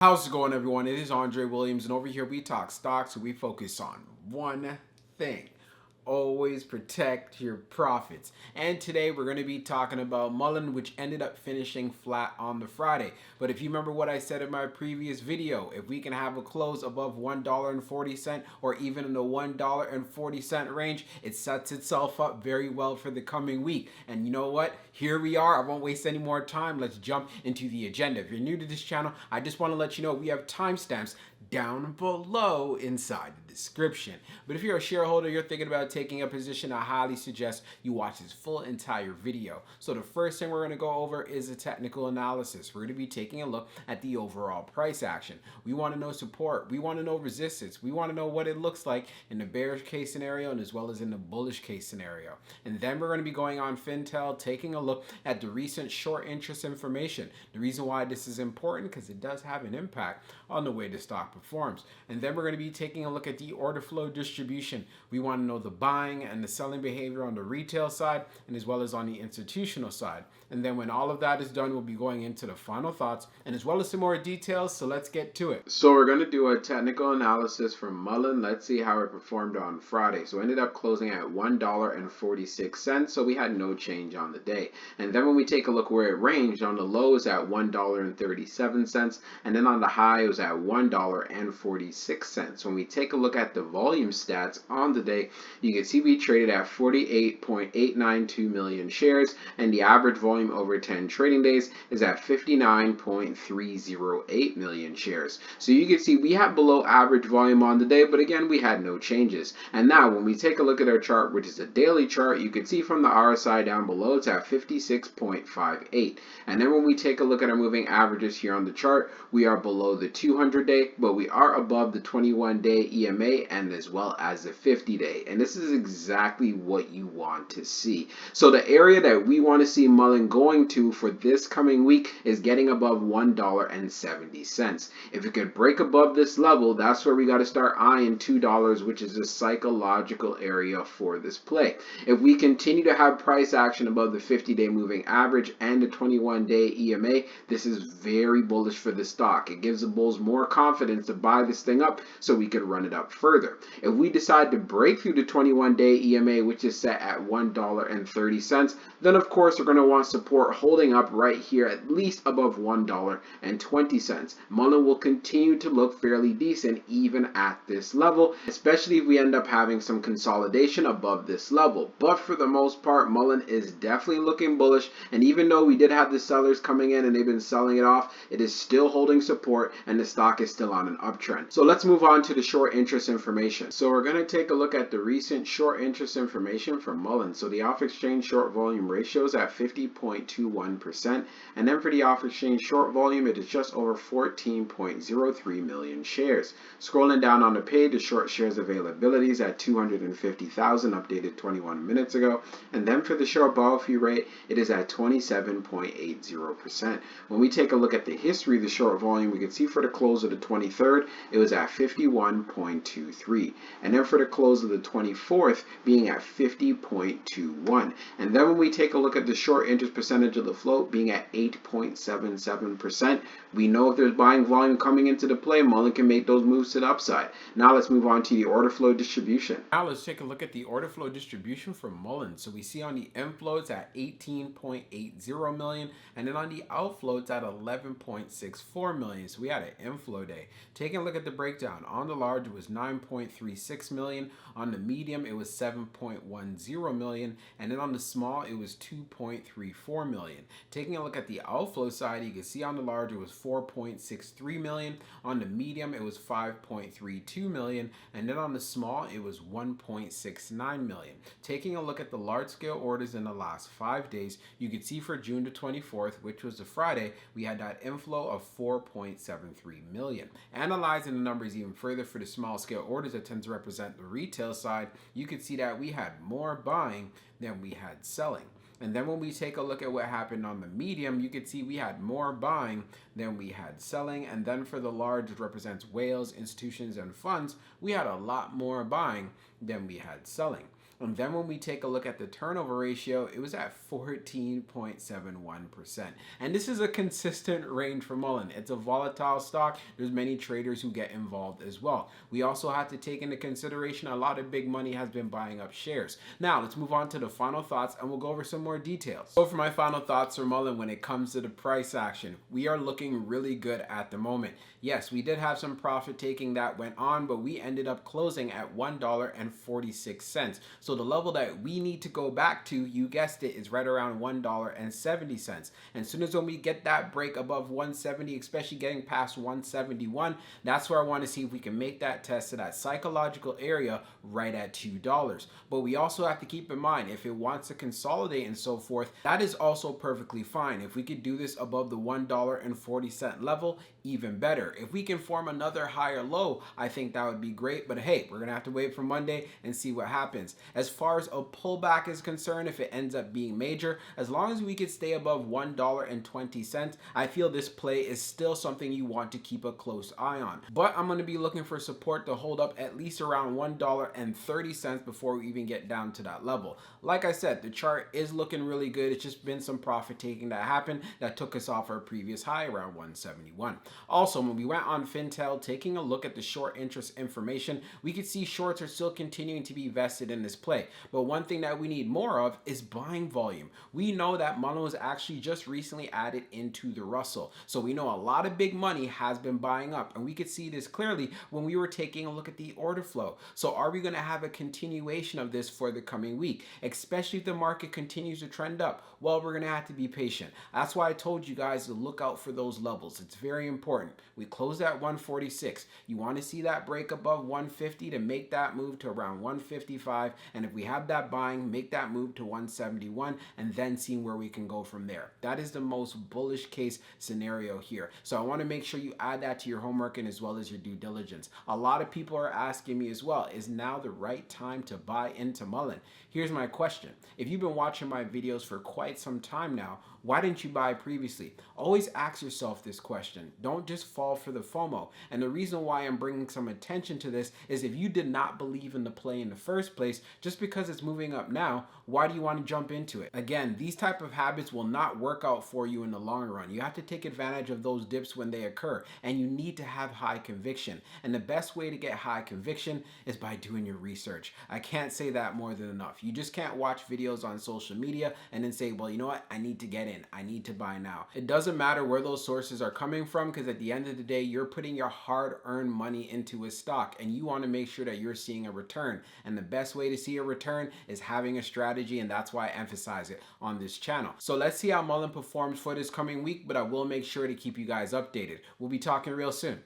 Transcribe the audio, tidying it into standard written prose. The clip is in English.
How's it going, everyone? It is Andre Williams, and over here we talk stocks. We focus on one thing: always protect your profits. And today we're going to be talking about Mullen, which ended up finishing flat on the Friday. But if you remember what I said in my previous video, if we can have a close above $1.40 or even in the $1.40 range, it sets itself up very well for the coming week. And you know what? Here we are. I won't waste any more time. Let's jump into the agenda. If you're new to this channel, I just want to let you know we have timestamps down below inside the description. But if you're a shareholder, you're thinking about taking a position, I highly suggest you watch this full entire video. So the first thing we're going to go over is a technical analysis. We're going to be taking a look at the overall price action. We want to know support. We want to know resistance. We want to know what it looks like in the bearish case scenario and as well as in the bullish case scenario. And then we're going to be going on Fintel, taking a look at the recent short interest information. The reason why this is important because it does have an impact on the way the stock performs. And then we're going to be taking a look at the order flow distribution. We want to know the buying and the selling behavior on the retail side and as well as on the institutional side. And then when all of that is done, we'll be going into the final thoughts and as well as some more details. So let's get to it. So we're going to do a technical analysis from Mullen. Let's see how it performed on Friday. So it ended up closing at $1.46. So we had no change on the day. And then when we take a look where it ranged, on the low is at $1.37. And then on the high it was at $1.46. When we take a look at the volume stats on the day, you can see we traded at 48.892 million shares, and the average volume over 10 trading days is at 59.308 million shares. So you can see we have below average volume on the day, but again, we had no changes. And now when we take a look at our chart, which is a daily chart, you can see from the RSI down below, it's at 56.58. And then when we take a look at our moving averages here on the chart, we are below the 200-day, but we are above the 21-day EMA and as well as the 50-day. And this is exactly what you want to see. So the area that we want to see Mullen going to for this coming week is getting above $1.70. If it could break above this level, that's where we got to start eyeing $2, which is a psychological area for this play. If we continue to have price action above the 50-day moving average and the 21-day EMA, this is very bullish for the stock. It gives the bulls more confidence to buy this thing up so we could run it up further. If we decide to break through the 21-day EMA, which is set at $1.30, then of course we're going to want support holding up right here at least above $1.20. Mullen will continue to look fairly decent even at this level, especially if we end up having some consolidation above this level. But for the most part, Mullen is definitely looking bullish, and even though we did have the sellers coming in and they've been selling it off, it is still holding support and the stock is still on an uptrend. So let's move on to the short interest information. So we're going to take a look at the recent short interest information from Mullen. So the off exchange short volume ratio is at 50.21%, and then for the off exchange short volume, it is just over 14.03 million shares. Scrolling down on the page, the short shares availability is at 250,000, updated 21 minutes ago, and then for the short borrow fee rate, it is at 27.80%. When we take a look at the history of the short volume, we can see for the close of the 23rd, it was at 51.23, and then for the close of the 24th, being at 50.21. And then when we take a look at the short interest percentage of the float being at 8.77%, we know if there's buying volume coming into the play, Mullen can make those moves to the upside. Now let's move on to the order flow distribution. Now let's take a look at the order flow distribution from Mullen. So we see on the inflow it's at 18.80 million, and then on the outflow it's at 11.64 million. So we had an inflow day. Taking a look at the breakdown, on the large it was 9.36 million, on the medium it was 7.10 million, and then on the small it was 2.34 million. Taking a look at the outflow side, you can see on the large it was 4.63 million, on the medium it was 5.32 million, and then on the small it was 1.69 million. Taking a look at the large scale orders in the last 5 days, you can see for June the 24th, which was a Friday, we had that inflow of 4.73 million. Analyzing the numbers even further for the small scale orders that tend to represent the retail side, you can see that we had more buying than we had selling. And then when we take a look at what happened on the medium, you can see we had more buying than we had selling. And then for the large, which represents whales, institutions, and funds, we had a lot more buying than we had selling. And then when we take a look at the turnover ratio, it was at 14.71%. And this is a consistent range for Mullen. It's a volatile stock. There's many traders who get involved as well. We also have to take into consideration a lot of big money has been buying up shares. Now, let's move on to the final thoughts and we'll go over some more details. So for my final thoughts for Mullen when it comes to the price action, we are looking really good at the moment. Yes, we did have some profit taking that went on, but we ended up closing at $1.46. So the level that we need to go back to, you guessed it, is right around $1.70. And as soon as when we get that break above 170, especially getting past 171, that's where I want to see if we can make that test to that psychological area right at $2. But we also have to keep in mind, if it wants to consolidate and so forth, that is also perfectly fine. If we could do this above the $1.40 level, even better. If we can form another higher low, I think that would be great. But hey, we're gonna have to wait for Monday and see what happens. As far as a pullback is concerned, if it ends up being major, as long as we could stay above $1.20, I feel this play is still something you want to keep a close eye on. But I'm gonna be looking for support to hold up at least around $1.30 before we even get down to that level. Like I said, the chart is looking really good. It's just been some profit taking that happened that took us off our previous high around 171. Also, when we went on Fintel, taking a look at the short interest information, we could see shorts are still continuing to be vested in this play. But one thing that we need more of is buying volume. We know that Mullen was actually just recently added into the Russell. So we know a lot of big money has been buying up, and we could see this clearly when we were taking a look at the order flow. So are we going to have a continuation of this for the coming week, especially if the market continues to trend up? Well, we're going to have to be patient. That's why I told you guys to look out for those levels. It's very important. We closed at 146. You want to see that break above 150 to make that move to around 155. And if we have that buying, make that move to 171 and then seeing where we can go from there. That is the most bullish case scenario here. So I want to make sure you add that to your homework and as well as your due diligence. A lot of people are asking me as well, is now the right time to buy into Mullen? Here's my question. If you've been watching my videos for quite some time now, why didn't you buy previously? Always ask yourself this question. Don't just fall for the FOMO. And the reason why I'm bringing some attention to this is if you did not believe in the play in the first place, just because it's moving up now, why do you want to jump into it? Again, these type of habits will not work out for you in the long run. You have to take advantage of those dips when they occur, and you need to have high conviction. And the best way to get high conviction is by doing your research. I can't say that more than enough. You just can't watch videos on social media and then say, well, you know what? I need to get in. I need to buy now. It doesn't matter where those sources are coming from, because at the end of the day, you're putting your hard-earned money into a stock and you want to make sure that you're seeing a return. And the best way to see a return is having a strategy, and that's why I emphasize it on this channel. So let's see how Mullen performs for this coming week, but I will make sure to keep you guys updated. We'll be talking real soon.